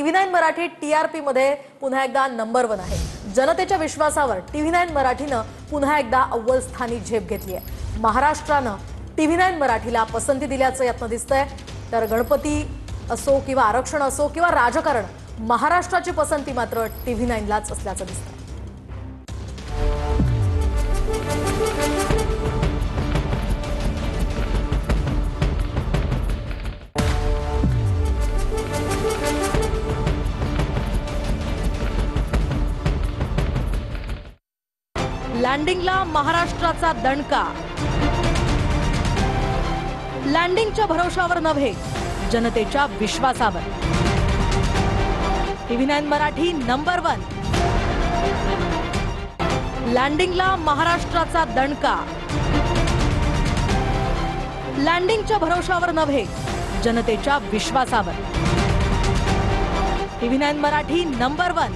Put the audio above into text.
TV9 Marathi TRP मध्ये पुन्हा एकदा नंबर 1 आहे। जनतेच्या विश्वासावर TV9 मराठीनं पुन्हा एकदा अव्वल स्थानी झेप घेतली आहे। महाराष्ट्रानं TV9 मराठीला पसंती दिल्याचं यातनं दिसतंय। तर गणपती असो किंवा आरक्षण असो किंवा राजकारण, महाराष्ट्राची पसंती मात्र TV9 लाच असल्याचं दिसतंय। लँडिंगला महाराष्ट्राचा दणका, लँडिंगच्या भरोशावर नव्हे जनतेच्या विश्वासावर। TV9 Marathi number 1। लँडिंगला महाराष्ट्राचा दणका, लँडिंगच्या भरोशावर नव्हे जनतेच्या विश्वासावर। TV9 Marathi number 1।